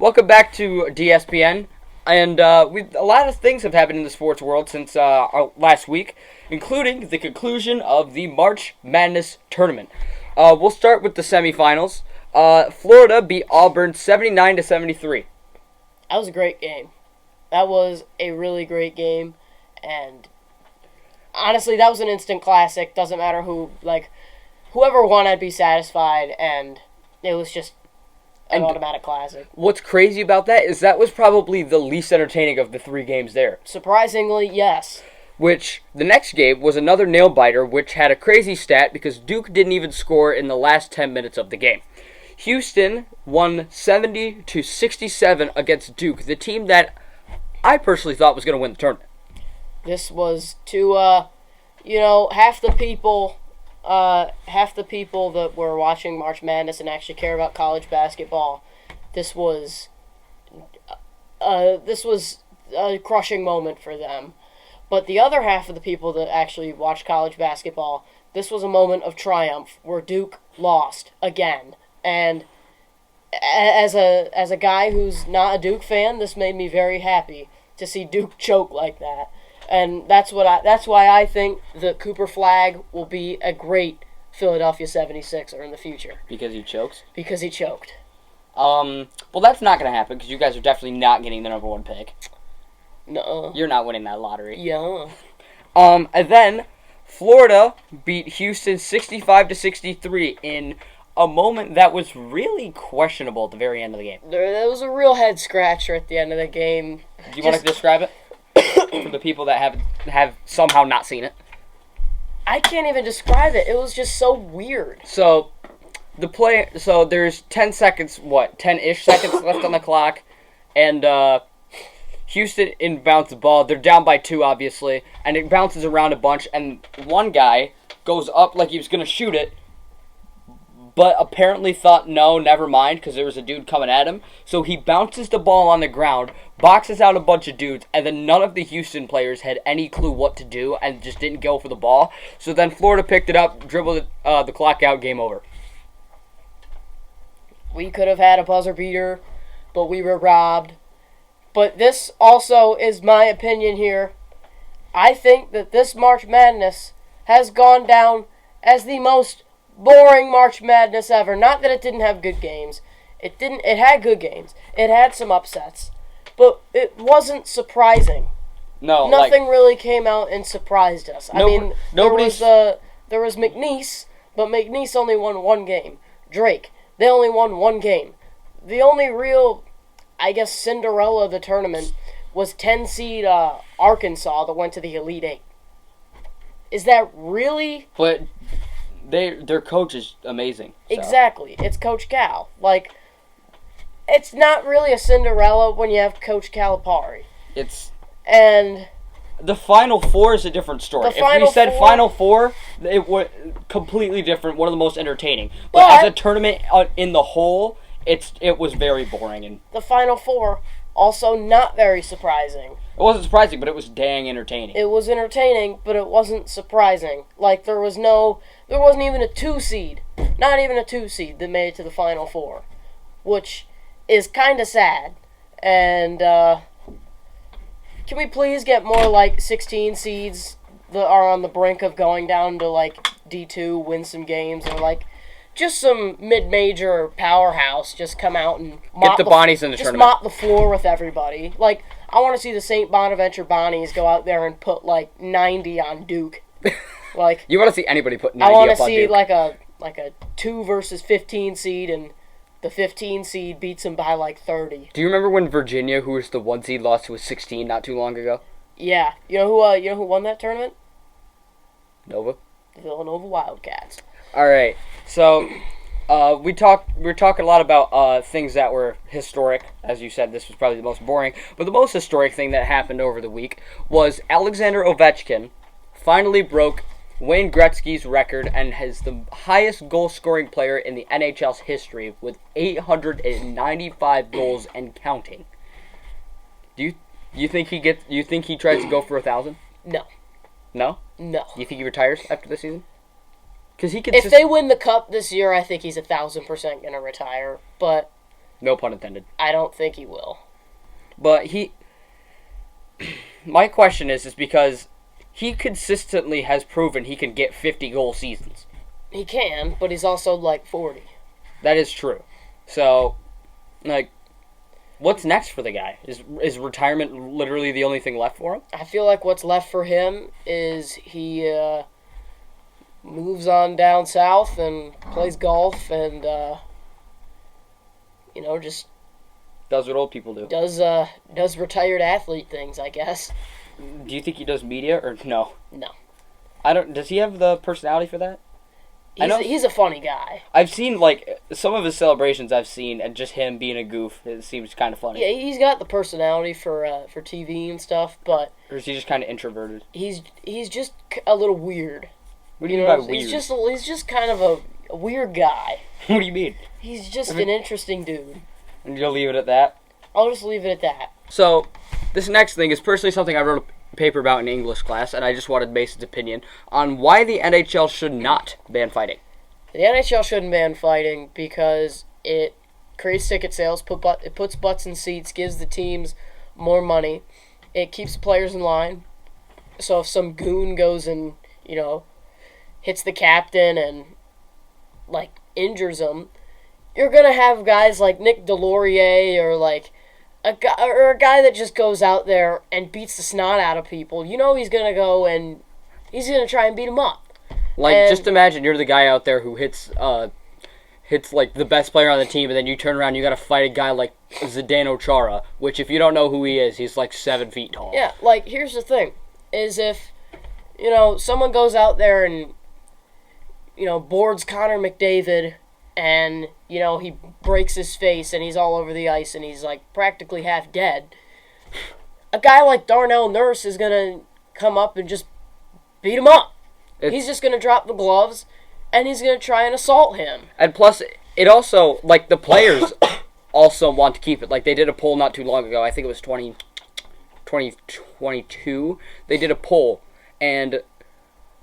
Welcome back to DSPN. And a lot of things have happened in the sports world since last week, including the conclusion of the March Madness tournament. We'll start with the semifinals. Florida beat Auburn 79-73. That was a great game. That was a really great game, and honestly, that was an instant classic. Doesn't matter whoever won, I'd be satisfied, and it was just an automatic classic. What's crazy about that is that was probably the least entertaining of the three games there. Surprisingly, yes. Which, the next game was another nail-biter, which had a crazy stat because Duke didn't even score in the last 10 minutes of the game. Houston won 70-67 against Duke, the team that I personally thought was going to win the tournament. This was half the people that were watching March Madness and actually care about college basketball. This was a crushing moment for them. But the other half of the people that actually watch college basketball, this was a moment of triumph where Duke lost again. And as a guy who's not a Duke fan, this made me very happy to see Duke choke like that. And that's why I think the Cooper Flag will be a great Philadelphia 76er in the future. Because he chokes? Because he choked. Well, that's not going to happen because you guys are definitely not getting the number one pick. No. You're not winning that lottery. Yeah. And then Florida beat Houston 65-63 in a moment that was really questionable at the very end of the game. There was a real head scratcher at the end of the game. Do you want to describe it for the people that have somehow not seen it? I can't even describe it. It was just so weird. So there's 10-ish seconds left on the clock, and Houston inbounds the ball. They're down by 2, obviously, and it bounces around a bunch, and one guy goes up like he was going to shoot it, but apparently thought, no, never mind, because there was a dude coming at him. So he bounces the ball on the ground, boxes out a bunch of dudes, and then none of the Houston players had any clue what to do and just didn't go for the ball. So then Florida picked it up, dribbled the clock out, game over. We could have had a buzzer beater, but we were robbed. But this also is my opinion here. I think that this March Madness has gone down as the most boring March Madness ever. Not that it didn't have good games. It had good games. It had some upsets. But it wasn't surprising. No, nothing really came out and surprised us. There was McNeese, but McNeese only won one game. Drake, they only won one game. The only real, I guess, Cinderella of the tournament was 10-seed Arkansas that went to the Elite Eight. Is that really? But their coach is amazing. So. Exactly. It's Coach Cal. It's not really a Cinderella when you have Coach Calipari. And the Final Four is a different story. If we said Final Four, it was completely different. One of the most entertaining. But as a tournament in the whole, it was very boring. And the Final Four, also not very surprising. It wasn't surprising, but it was dang entertaining. It was entertaining, but it wasn't surprising. There wasn't even a 2-seed. Not even a 2-seed that made it to the Final Four. Which is kind of sad. And, can we please get more, 16 seeds that are on the brink of going down to, D2, win some games, or, just some mid-major powerhouse just come out and get the Bonnies in the tournament. Just mop the floor with everybody. I want to see the St. Bonaventure Bonnies go out there and put, 90 on Duke. You want to see anybody put 90 up on Duke. I want to see, a 2 versus 15 seed, and the 15 seed beats them by, 30. Do you remember when Virginia, who was the 1 seed, lost to a 16 not too long ago? Yeah. You know who won that tournament? Nova. The Villanova Wildcats. All right. So, we're talking a lot about things that were historic. As you said, this was probably the most boring. But the most historic thing that happened over the week was Alexander Ovechkin finally broke Wayne Gretzky's record and has the highest goal-scoring player in the NHL's history with 895 goals and counting. Do you think he tries to go for 1,000? No. No? No. You think he retires after the season? Because he could. If they win the cup this year, I think he's 1,000% gonna retire. But No pun intended. I don't think he will. But my question is because he consistently has proven he can get 50-goal seasons. He can, but he's also like 40. That is true. So, like, what's next for the guy? Is retirement literally the only thing left for him? I feel like what's left for him is he moves on down south and plays golf and, just Does what old people do. does retired athlete things, I guess. Do you think he does media or no? No. I don't. Does he have the personality for that? He's a funny guy. I've seen like some of his celebrations. I've seen and just him being a goof. It seems kind of funny. Yeah, he's got the personality for TV and stuff, but Or is he just kind of introverted? he's just a little weird. What do you mean by weird? He's just kind of a weird guy. What do you mean? He's just an interesting dude. And you'll leave it at that? I'll just leave it at that. So, this next thing is personally something I wrote a paper about in English class, and I just wanted Mason's opinion on why the NHL should not ban fighting. The NHL shouldn't ban fighting because it creates ticket sales, it puts butts in seats, gives the teams more money. It keeps players in line. So if some goon goes and, hits the captain and, injures him, you're going to have guys like Nick Delorier or, a guy that just goes out there and beats the snot out of people. He's going to go and he's going to try and beat him up. Just imagine you're the guy out there who hits the best player on the team, and then you turn around and you got to fight a guy like Zdeno Chara, which if you don't know who he is, he's 7 feet tall. Yeah, here's the thing, is if, someone goes out there and, boards Connor McDavid, and, he breaks his face and he's all over the ice and he's, practically half dead, a guy like Darnell Nurse is going to come up and just beat him up. He's just going to drop the gloves, and he's going to try and assault him. And plus, it also, the players also want to keep it. They did a poll not too long ago. I think it was 2022. They did a poll, and,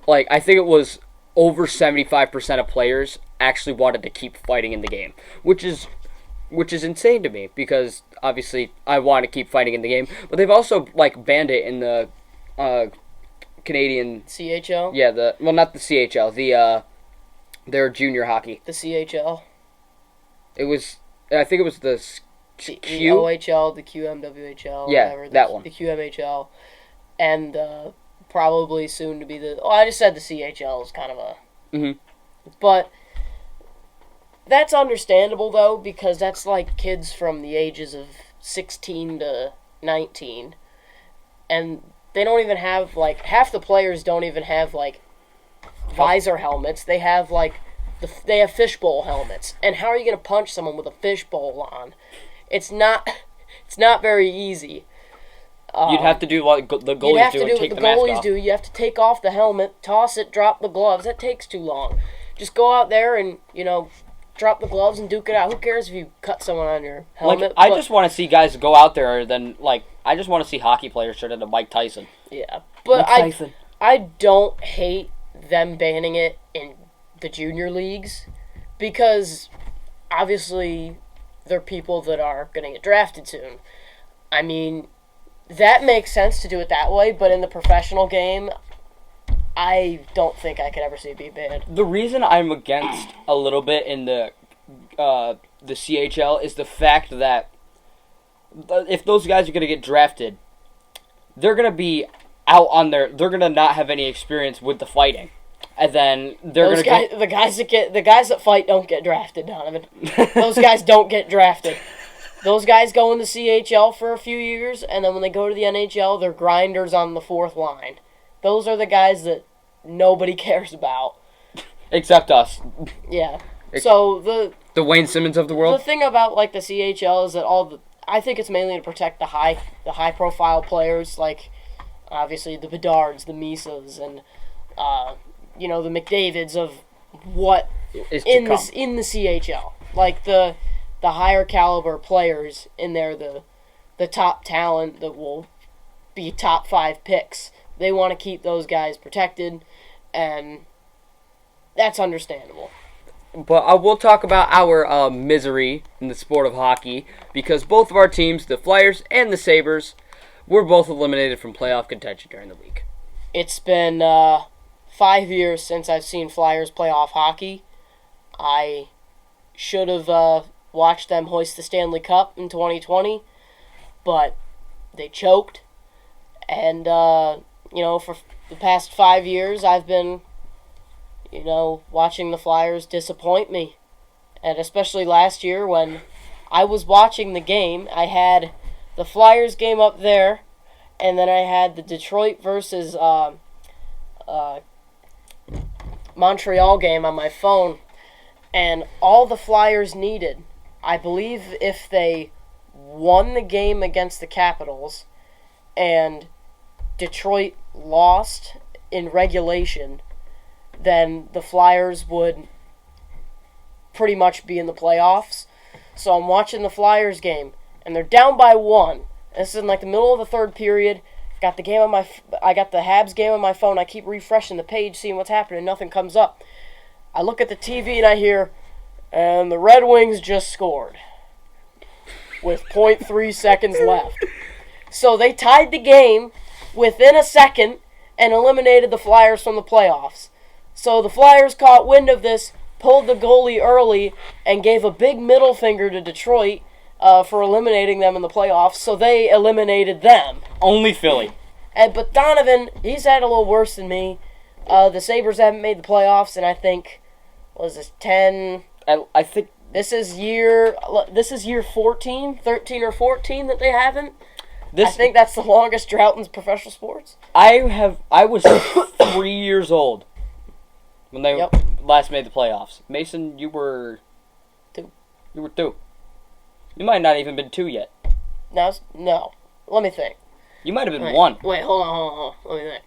I think it was over 75% of players actually wanted to keep fighting in the game, which is insane to me, because, obviously, I want to keep fighting in the game. But they've also, banned it in the, Canadian CHL? Yeah, not the CHL, their junior hockey. The CHL? I think it was the The OHL, the QMWHL, yeah, whatever. That one. The QMHL, and probably soon to be I just said the CHL is kind of a... Mm-hmm. But that's understandable, though, because that's kids from the ages of 16 to 19, and they don't even have, half the players don't even have, visor helmets. They have, they have fishbowl helmets. And how are you going to punch someone with a fishbowl on? It's not very easy. You'd have to do what the goalies do and take the mask off. You have to take off the helmet, toss it, drop the gloves. That takes too long. Just go out there and, drop the gloves and duke it out. Who cares if you cut someone on your helmet? I just want to see guys go out there I just want to see hockey players turn into Mike Tyson. Yeah, but I don't hate them banning it in the junior leagues because obviously they're people that are going to get drafted soon. I mean, that makes sense to do it that way, but in the professional game, I don't think I could ever see it be banned. The reason I'm against a little bit in the CHL is the fact that if those guys are going to get drafted, they're going to be out on they're going to not have any experience with the fighting. And then the guys that fight don't get drafted, Donovan. Those guys don't get drafted. Those guys go in the CHL for a few years, and then when they go to the NHL, they're grinders on the fourth line. Those are the guys that nobody cares about. Except us. Yeah. So the Wayne Simmons of the world? The thing about the CHL is that I think it's mainly to protect the high profile players, obviously the Bedards, the Misas, and the McDavids of what is in the CHL. The higher caliber players in there, the top talent that will be top 5 picks. They want to keep those guys protected, and that's understandable. But I will talk about our misery in the sport of hockey because both of our teams, the Flyers and the Sabres, were both eliminated from playoff contention during the week. It's been 5 years since I've seen Flyers playoff hockey. I should have watched them hoist the Stanley Cup in 2020, but they choked. And, for the past 5 years, I've been, watching the Flyers disappoint me. And especially last year when I was watching the game, I had the Flyers game up there, and then I had the Detroit versus Montreal game on my phone. And all the Flyers needed, I believe if they won the game against the Capitals and Detroit lost in regulation, then the Flyers would pretty much be in the playoffs. So I'm watching the Flyers game, and they're down by 1. This is in like the middle of the third period. I got the Habs game on my phone. I keep refreshing the page, seeing what's happening. Nothing comes up. I look at the TV and I hear, and the Red Wings just scored with 0.3 seconds left. So they tied the game within a second and eliminated the Flyers from the playoffs. So the Flyers caught wind of this, pulled the goalie early, and gave a big middle finger to Detroit for eliminating them in the playoffs. So they eliminated them. Only Philly. But Donovan, he's had a little worse than me. The Sabres haven't made the playoffs, and I think, what is this, 10? I think This is year 14, 13 or 14 that they haven't. I think that's the longest drought in professional sports. I was 3 years old when they last made the playoffs. Mason, you were 2. You were 2. You might not even been 2 yet. No. Let me think. You might have been 1. Wait, hold on. Let me think.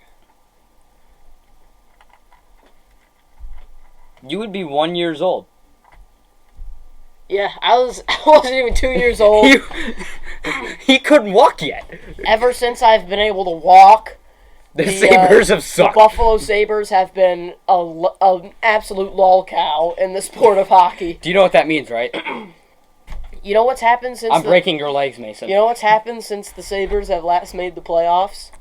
You would be 1 years old. Yeah, I wasn't even 2 years old. He couldn't walk yet. Ever since I've been able to walk, the Sabres have sucked. The Buffalo Sabres have been an absolute lolcow in the sport of hockey. Do you know what that means, right? You know what's happened since... I'm breaking your legs, Mason. You know what's happened since the Sabres have last made the playoffs?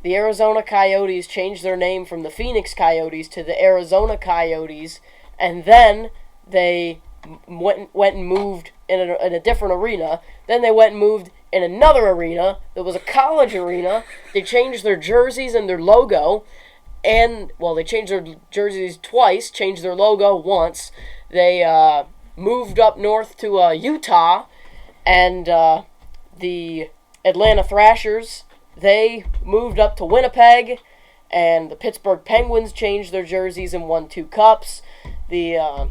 The Arizona Coyotes changed their name from the Phoenix Coyotes to the Arizona Coyotes, and then they went and moved in a different arena. Then they went and moved in another arena that was a college arena. They changed their jerseys and their logo, and, well, they changed their jerseys twice, changed their logo once. They moved up north to Utah, and the Atlanta Thrashers, they moved up to Winnipeg, and the Pittsburgh Penguins changed their jerseys and won 2 cups. The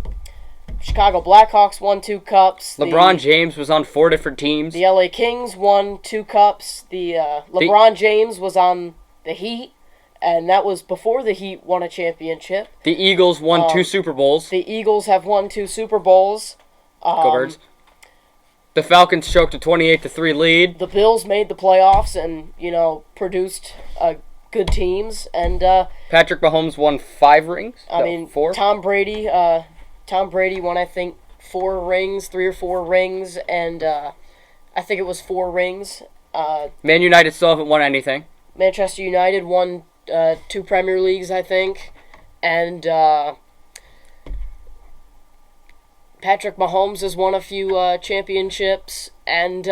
Chicago Blackhawks won 2 cups. LeBron James was on 4 different teams. The LA Kings won 2 cups. LeBron James was on the Heat, and that was before the Heat won a championship. The Eagles won 2 Super Bowls. The Eagles have won 2 Super Bowls. Go Birds. The Falcons choked a 28-3 lead. The Bills made the playoffs and, produced good teams. And Patrick Mahomes won 5 rings. 4. Tom Brady won, I think, 4 rings, 3 or 4 rings, and I think it was 4 rings. Man United still haven't won anything. Manchester United won 2 Premier Leagues, I think, and Patrick Mahomes has won a few championships, and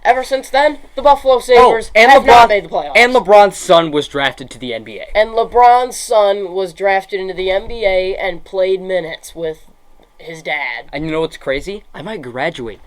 ever since then, the Buffalo Sabres have not made the playoffs. And LeBron's son was drafted to the NBA. And LeBron's son was drafted into the NBA and played minutes with his dad. And you know what's crazy? I might graduate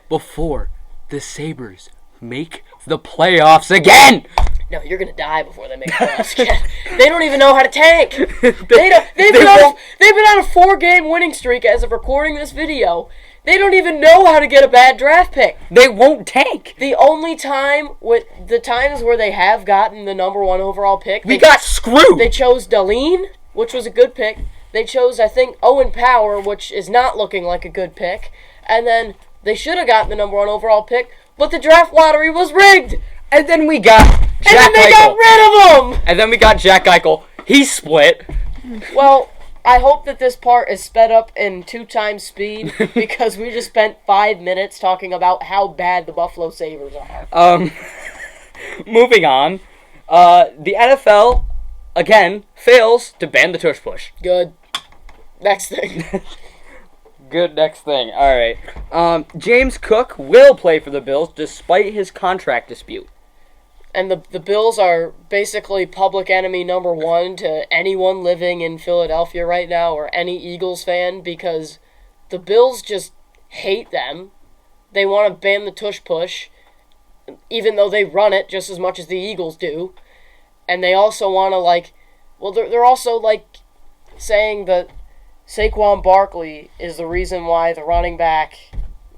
before the Sabres make the playoffs again! No, you're gonna die before they make the playoffs again. They don't even know how to tank. They've been on a 4-game winning streak as of recording this video. They don't even know how to get a bad draft pick. They won't tank. The only time, the times where they have gotten the number 1 overall pick, we got screwed. They chose Dahlin, which was a good pick. They chose, I think, Owen Power, which is not looking like a good pick. And then they should have gotten the number 1 overall pick, but the draft lottery was rigged. And then we got Jack Eichel. And then they got rid of him. And then we got Jack Eichel. He split. Well, I hope that this part is sped up in 2 times speed because we just spent 5 minutes talking about how bad the Buffalo Sabres are. Moving on. The NFL, again, fails to ban the tush push. Good. Next thing. Good next thing. Alright. James Cook will play for the Bills despite his contract dispute. And the Bills are basically public enemy number 1 to anyone living in Philadelphia right now or any Eagles fan because the Bills just hate them. They want to ban the tush push, even though they run it just as much as the Eagles do. And they also want to, they're also, saying that Saquon Barkley is the reason why the running back,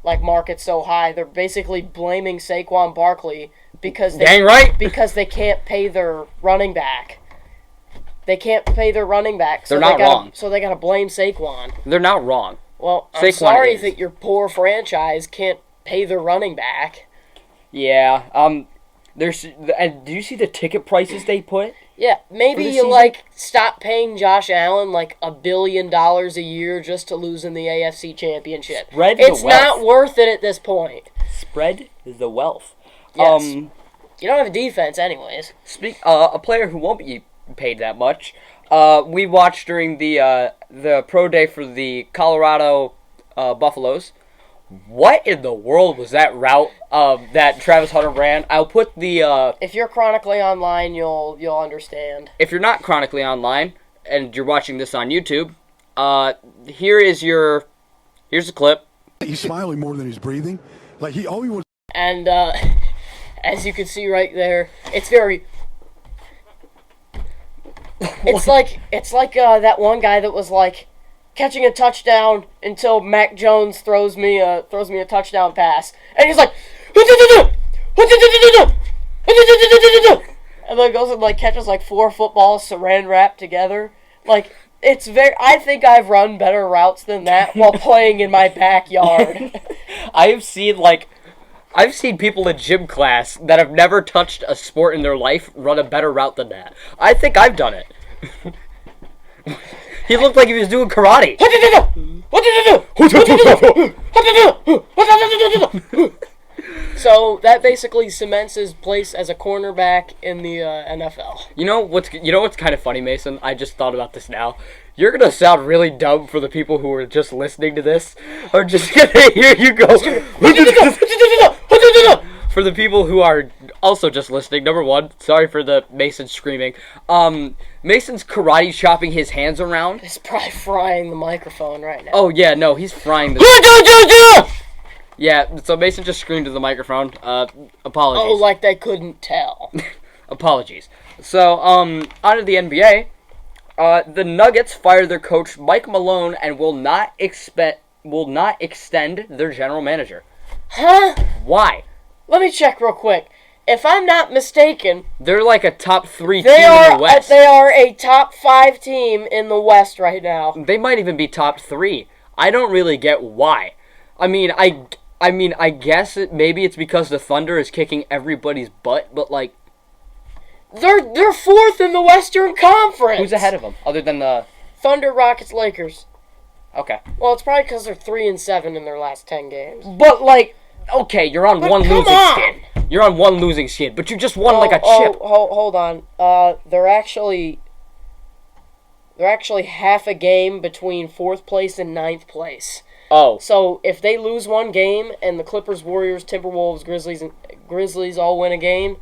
market's so high. They're basically blaming Saquon Barkley because they can't pay their running back. They can't pay their running back. So they're not wrong. So they got to blame Saquon. They're not wrong. Well, I'm sorry that your poor franchise can't pay their running back. Yeah. Do you see the ticket prices they put? Yeah, maybe you stop paying Josh Allen $1 billion a year just to lose in the AFC Championship. It's not worth it at this point. Spread the wealth. Yes. You don't have a defense, anyways. A player who won't be paid that much. We watched during the pro day for the Colorado Buffaloes. What in the world was that route that Travis Hunter ran? I'll put the... if you're chronically online, you'll understand. If you're not chronically online, and you're watching this on YouTube, here's a clip. He's smiling more than he's breathing. All he wants... And, as you can see right there, it's very... It's like that one guy that was catching a touchdown until Mac Jones throws me a touchdown pass, and he's like, and then goes and catches 4 footballs saran wrapped together. It's very. I think I've run better routes than that while playing in my backyard. I've seen people in gym class that have never touched a sport in their life run a better route than that. I think I've done it. He looked like he was doing karate. So that basically cements his place as a cornerback in the NFL. You know what's kind of funny, Mason? I just thought about this now. You're gonna sound really dumb for the people who are just listening to this, or just gonna hear you go. For the people who are also just listening, number 1, sorry for the Mason screaming. Mason's karate chopping his hands around. He's probably frying the microphone right now. Oh yeah, no, he's frying the. Yeah, so Mason just screamed to the microphone. Apologies. Oh, they couldn't tell. Apologies. So, on to the NBA. The Nuggets fired their coach Mike Malone and will not extend their general manager. Huh? Why? Let me check real quick. If I'm not mistaken, they're a top 3 team in the West. They are a top 5 team in the West right now. They might even be top 3. I don't really get why. I guess maybe it's because the Thunder is kicking everybody's butt, but they're 4th in the Western Conference. Who's ahead of them other than the Thunder, Rockets, Lakers? Okay. Well, it's probably because they're 3-7 in their last 10 games. But okay, you're on one losing skid. You're on one losing skid, but you just won a chip. Hold on. They're actually half a game between 4th place and 9th place. Oh. So if they lose one game and the Clippers, Warriors, Timberwolves, Grizzlies all win a game,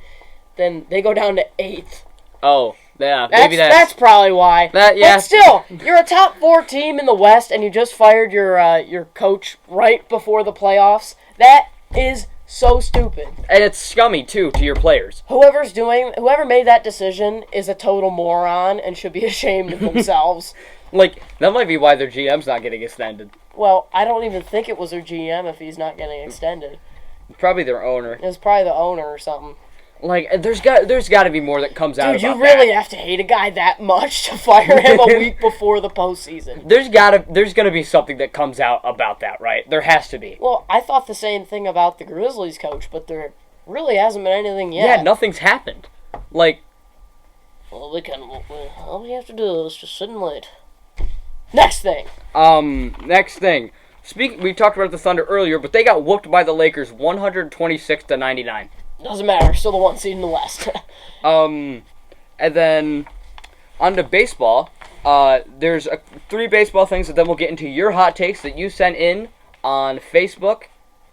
then they go down to 8th. Oh, yeah. That's probably why. Yeah. But still, you're a top 4 team in the West, and you just fired your coach right before the playoffs. That is so stupid. And it's scummy, too, to your players. Whoever made that decision is a total moron and should be ashamed of themselves. That might be why their GM's not getting extended. Well, I don't even think it was their GM if he's not getting extended. Probably their owner. It was probably the owner or something. There's got to be more that comes out about that. Dude, you really have to hate a guy that much to fire him a week before the postseason. There's gonna be something that comes out about that, right? There has to be. Well, I thought the same thing about the Grizzlies coach, but there really hasn't been anything yet. Yeah, nothing's happened. Well, all we have to do is just sit and wait. Next thing. Next thing. We talked about the Thunder earlier, but they got whooped by the Lakers 126-99. Doesn't matter. Still the 1 seed in the West. And then on to baseball. There's 3 baseball things, and then we'll get into your hot takes that you sent in on Facebook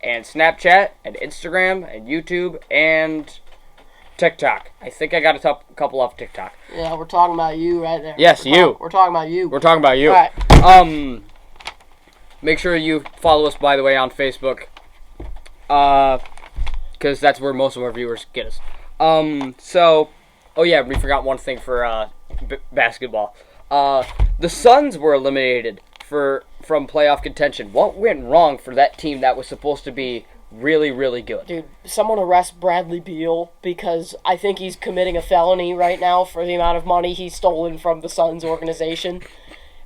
and Snapchat and Instagram and YouTube and TikTok. I think I got a couple off TikTok. Yeah, we're talking about you right there. Yes, you. We're talking about you. We're talking about you. All right. Make sure you follow us, by the way, on Facebook. Because that's where most of our viewers get us. Oh yeah, we forgot one thing for basketball. The Suns were eliminated from playoff contention. What went wrong for that team that was supposed to be really, really good? Dude, someone arrest Bradley Beal because I think he's committing a felony right now for the amount of money he's stolen from the Suns organization.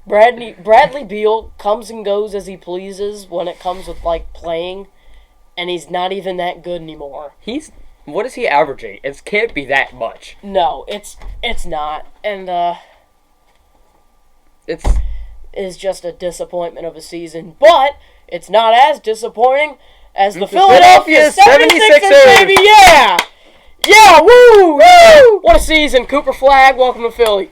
Bradley Beal comes and goes as he pleases when it comes with, like, playing, and he's not even that good anymore. What is he averaging? It can't be that much. No, it's not. And, it's just a disappointment of a season. But it's not as disappointing as the Philadelphia 76ers, baby! Yeah! Yeah, woo! Woo! What a season. Cooper Flagg, welcome to Philly.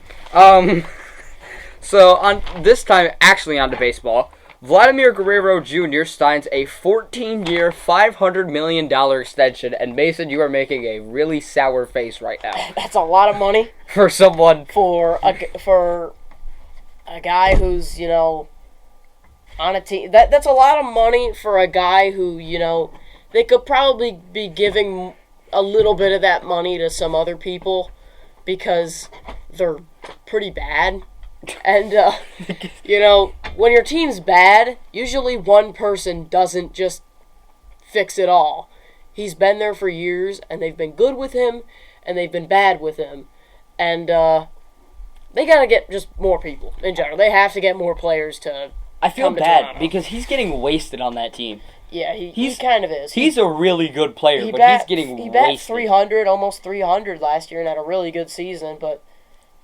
So, on this time, actually onto baseball, Vladimir Guerrero Jr. signs a 14-year, $500 million extension, and Mason, you are making a really sour face right now. That's a lot of money. For someone. For a guy who's, you know, on a team. That's a lot of money for a guy who, you know, they could probably be giving a little bit of that money to some other people because they're pretty bad. And, you know, when your team's bad, usually one person doesn't just fix it all. He's been there for years, and they've been good with him, and they've been bad with him. And, they gotta get just more people, in general. They have to get more players to I feel come to bad Toronto. because he's getting wasted on that team. Yeah, he kind of is. He's a really good player, He but bat, he's getting he bat wasted. 300, almost 300 last year, and had a really good season. But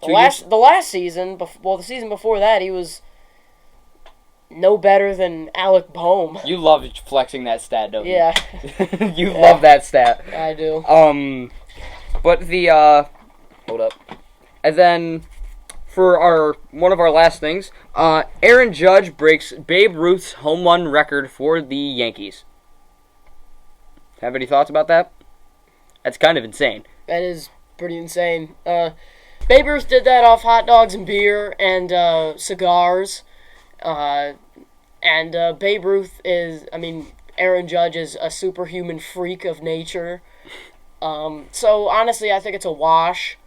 the 2 last years? season, the season before that, he was no better than Alec Boehm. You love flexing that stat, don't you? Yeah, You love that stat. I do. But hold up. And then, for one of our last things, Aaron Judge breaks Babe Ruth's home run record for the Yankees. Have any thoughts about that? That's kind of insane. That is pretty insane. Babe Ruth did that off hot dogs and beer and cigars. And Babe Ruth Aaron Judge is a superhuman freak of nature. So honestly, I think it's a wash.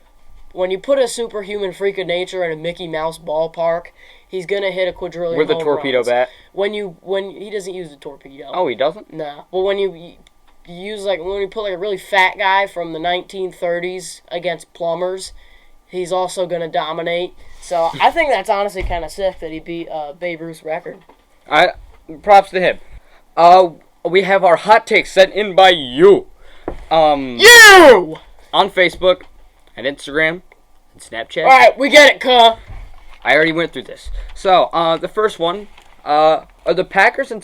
When you put a superhuman freak of nature in a Mickey Mouse ballpark, he's gonna hit a quadrillion With a home torpedo runs. bat. When he doesn't use the torpedo. Oh, he doesn't? Nah. But when you use when you put a really fat guy from the 1930s against plumbers, he's also gonna dominate. So I think that's honestly kind of sick that he beat Babe Ruth's record. Props to him. We have our hot takes sent in by you. You! On Facebook and Instagram and Snapchat. All right, we get it, cuh. I already went through this. So, the first one, are the Packers and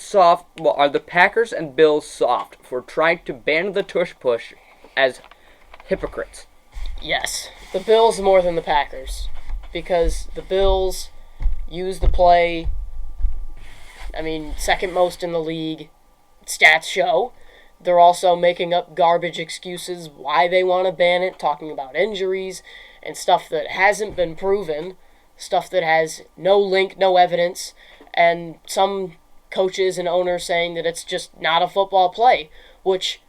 Bills soft for trying to ban the tush push as hypocrites? Yes. The Bills more than the Packers. Because the Bills use the play, second most in the league. Stats show. They're also making up garbage excuses why they want to ban it, talking about injuries and stuff that hasn't been proven, stuff that has no link, no evidence, and some coaches and owners saying that it's just not a football play, which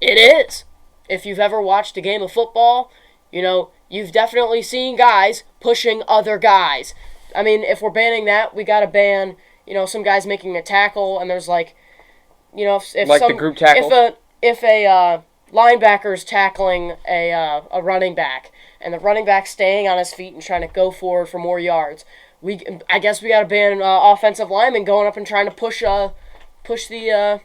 it is. If you've ever watched a game of football, you've definitely seen guys pushing other guys. If we're banning that, we got to ban, some guys making a tackle, and there's the group tackle? If a linebacker's tackling a running back, and the running back's staying on his feet and trying to go forward for more yards, I guess we got to ban offensive linemen going up and trying to push the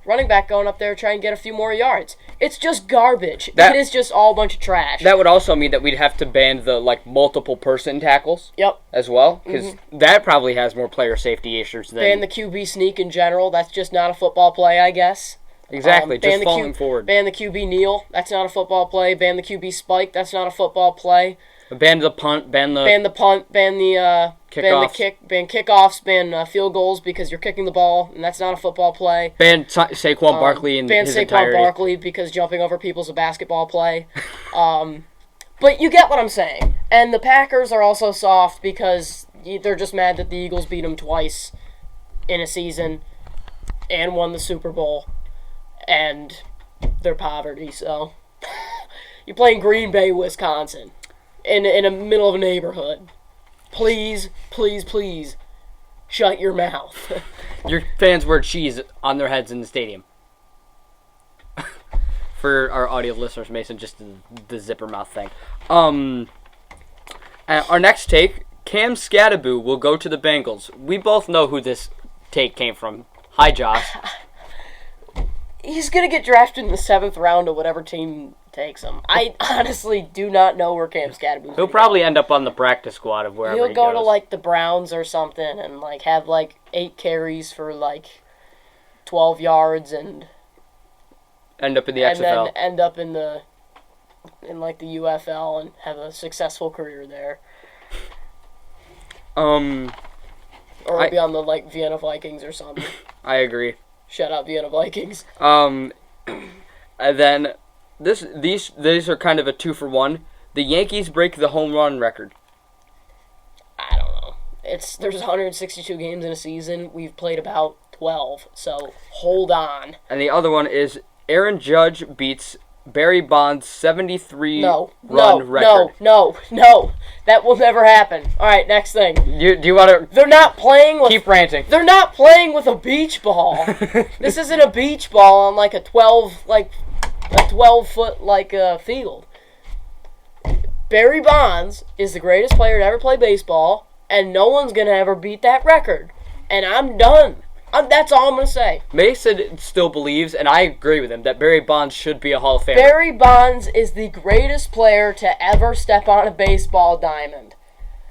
running back going up there trying to get a few more yards. It's just garbage. It is just all a bunch of trash. That would also mean that we'd have to ban the multiple person tackles. Yep. As well, because that probably has more player safety issues than ban the QB sneak in general. That's just not a football play, I guess. Exactly, just falling forward. Ban the QB kneel. That's not a football play. Ban the QB spike. That's not a football play. Ban the punt. Ban the punt. Ban the kickoffs. Ban kickoffs. Ban field goals because you're kicking the ball, and that's not a football play. Ban Saquon Barkley in his entirety. Ban Saquon Barkley because jumping over people's a basketball play. But you get what I'm saying. And the Packers are also soft because they're just mad that the Eagles beat them twice in a season and won the Super Bowl. And their poverty, so you're playing Green Bay, Wisconsin, in the middle of a neighborhood. Please, please, please, shut your mouth. Your fans wear cheese on their heads in the stadium. For our audio listeners, Mason, just the zipper mouth thing. Our next take, Cam Scattaboo will go to the Bengals. We both know who this take came from. Hi, Josh. He's going to get drafted in the 7th round of whatever team takes him. I honestly do not know where Cam Scattaboo is. He'll probably end up on the practice squad of wherever he goes. He'll go to, the Browns or something and, have, 8 carries for, 12 yards and... End up in the XFL. And then end up in the UFL and have a successful career there. Or be on the, Vienna Vikings or something. I agree. Shout out Vienna Vikings. And then these are kind of a 2-for-1. The Yankees break the home run record. I don't know. There's 162 games in a season. We've played about 12, so hold on. And the other one is Aaron Judge beats Barry Bonds' 73-run record. No. That will never happen. All right, next thing. Do you want to... They're not playing with... Keep ranting. They're not playing with a beach ball. This isn't a beach ball on, a 12-foot, field. Barry Bonds is the greatest player to ever play baseball, and no one's going to ever beat that record. And I'm done. That's all I'm going to say. Mason still believes, and I agree with him, that Barry Bonds should be a Hall of Famer. Barry Bonds is the greatest player to ever step on a baseball diamond.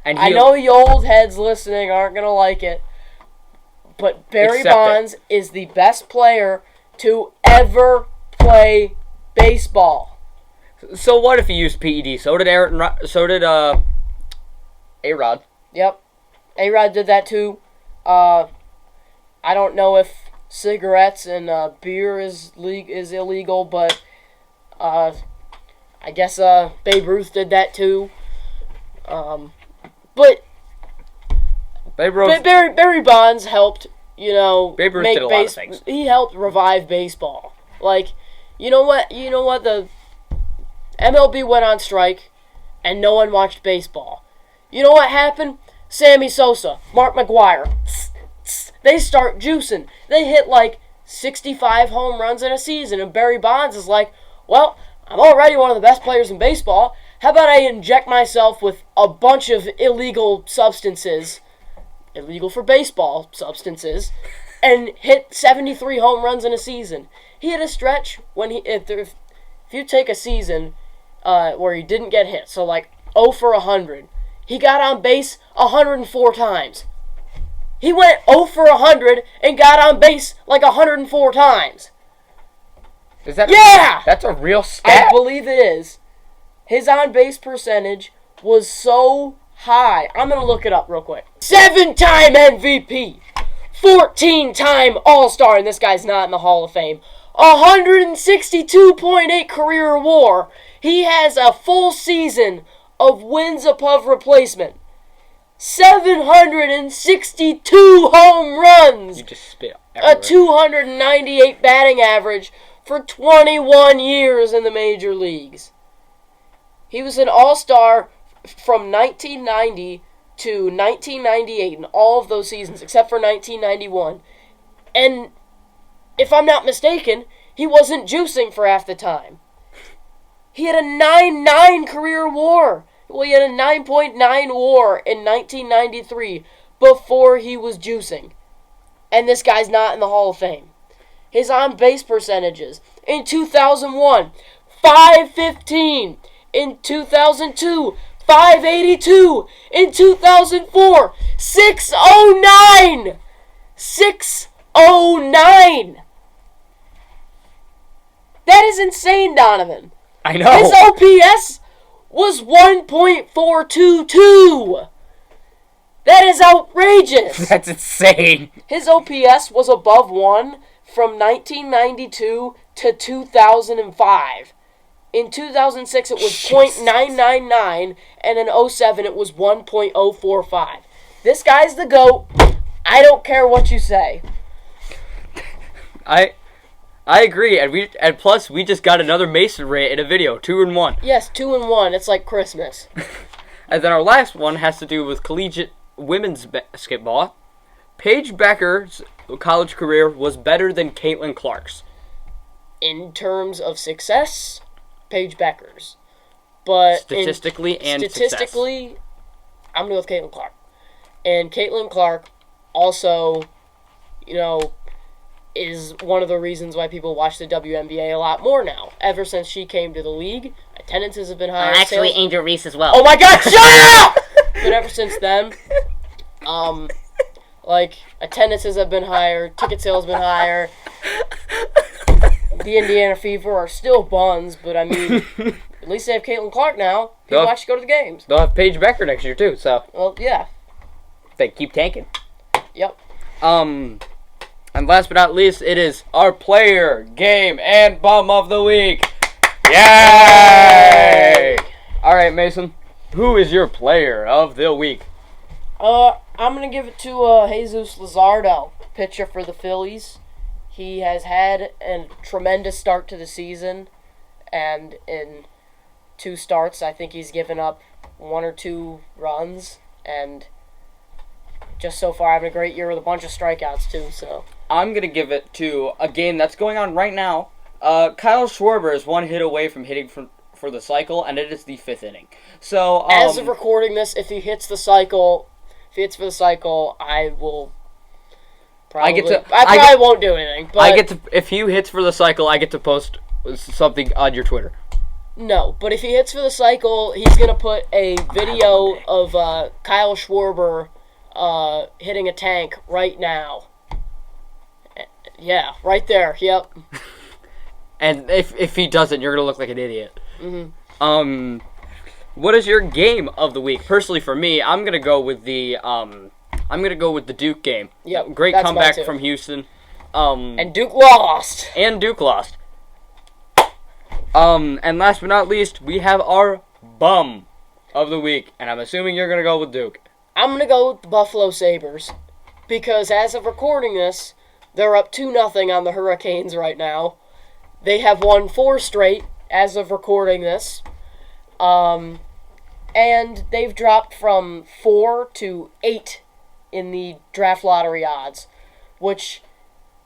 And I know you old heads listening aren't going to like it, but Barry Bonds is the best player to ever play baseball. So what if he used PED? So did A-Rod. Yep. A-Rod did that too. I don't know if cigarettes and beer is illegal, but I guess Babe Ruth did that too. But Barry Bonds helped, Babe Ruth did a lot of things. He helped revive baseball. You know what? The MLB went on strike, and no one watched baseball. You know what happened? Sammy Sosa, Mark McGwire. They start juicing. They hit 65 home runs in a season, and Barry Bonds is well, I'm already one of the best players in baseball. How about I inject myself with a bunch of illegal substances, illegal for baseball substances, and hit 73 home runs in a season. He had a stretch when if you take a season where he didn't get hit, so 0 for 100, he got on base 104 times. He went 0 for 100 and got on base 104 times. Is that that's a real stat? I believe it is. His on-base percentage was so high. I'm going to look it up real quick. 7-time MVP. 14-time All-Star, and this guy's not in the Hall of Fame. 162.8 career WAR. He has a full season of wins above replacement. 762 home runs. You just spit everywhere. A 298 batting average for 21 years in the major leagues. He was an all-star from 1990 to 1998 in all of those seasons, except for 1991. And if I'm not mistaken, he wasn't juicing for half the time. He had a 9.9 career WAR. Well, he had a 9.9 WAR in 1993 before he was juicing. And this guy's not in the Hall of Fame. his on-base percentages. In 2001, 515. In 2002, 582. In 2004, 609. 609. That is insane, Donovan. I know. His OPS was 1.422. That is outrageous. That's insane. His OPS was above 1 from 1992 to 2005. In 2006, it was .999, and in 07, it was 1.045. This guy's the GOAT. I don't care what you say. I agree, and plus we just got another Mason rant in a video, 2-1. Yes, 2-1. It's like Christmas. And then our last one has to do with collegiate women's basketball. Paige Becker's college career was better than Caitlin Clark's. In terms of success, Paige Becker's. But statistically, I'm going to go with Caitlin Clark. And Caitlin Clark also, is one of the reasons why people watch the WNBA a lot more now. Ever since she came to the league, attendances have been higher. Actually, Angel Reese as well. Oh my God, shut up! But ever since then, attendances have been higher, ticket sales have been higher. The Indiana Fever are still buns, but I mean, at least they have Caitlin Clark now. People actually go to the games. They'll have Paige Becker next year too, so. Well, yeah. They keep tanking. Yep. And last but not least, it is our player, game, and bum of the week. Yay! All right, Mason, who is your player of the week? I'm going to give it to Jesus Luzardo, pitcher for the Phillies. He has had a tremendous start to the season, and in 2 starts, I think he's given up 1 or 2 runs, and just so far having a great year with a bunch of strikeouts too. So I'm going to give it to a game that's going on right now. Kyle Schwarber is 1 hit away from hitting for the cycle, and it is the 5th inning. So as of recording this, if he hits for the cycle, I will probably I won't do anything. But if he hits for the cycle, I get to post something on your Twitter. No, but if he hits for the cycle, he's going to put a video of Kyle Schwarber hitting a tank right now. Yeah, right there. Yep. And if he doesn't, you're gonna look like an idiot. Mm-hmm. What is your game of the week? Personally, for me, I'm gonna go with the Duke game. Yeah, great comeback from Houston. And Duke lost. And last but not least, we have our bum of the week, and I'm assuming you're gonna go with Duke. I'm going to go with the Buffalo Sabres because as of recording this, they're up 2-0 on the Hurricanes right now. They have won 4 straight as of recording this. And they've dropped from 4 to 8 in the draft lottery odds, which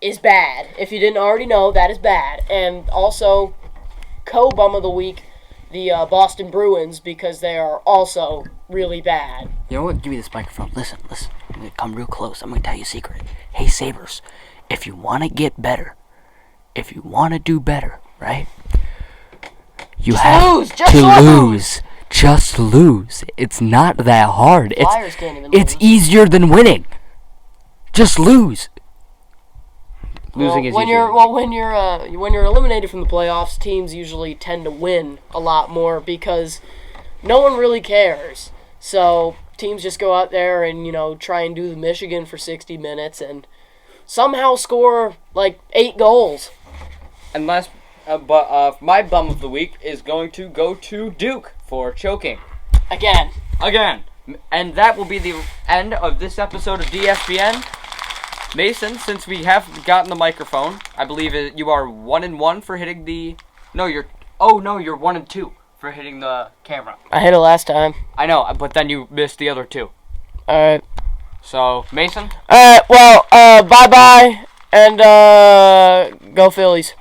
is bad. If you didn't already know, that is bad. And also, co-bum of the week, the Boston Bruins, because they are also really bad. You know what? Give me this microphone. Listen. I'm going to come real close. I'm going to tell you a secret. Hey, Sabres, if you want to get better, if you want to do better, right? You have to lose. Just lose. It's not that hard. It's easier than winning. Just lose. Losing is when easier. when you're eliminated from the playoffs, teams usually tend to win a lot more because no one really cares. So teams just go out there and try and do the Michigan for 60 minutes and somehow score like 8 goals. And last, my bum of the week is going to go to Duke for choking. Again. And that will be the end of this episode of DSPN. Mason, since we have gotten the microphone, I believe you are 1-1 for hitting the... you're 1-2 for hitting the camera. I hit it last time. I know, but then you missed the other 2. Alright. So, Mason? Alright, well, bye-bye, and go Phillies.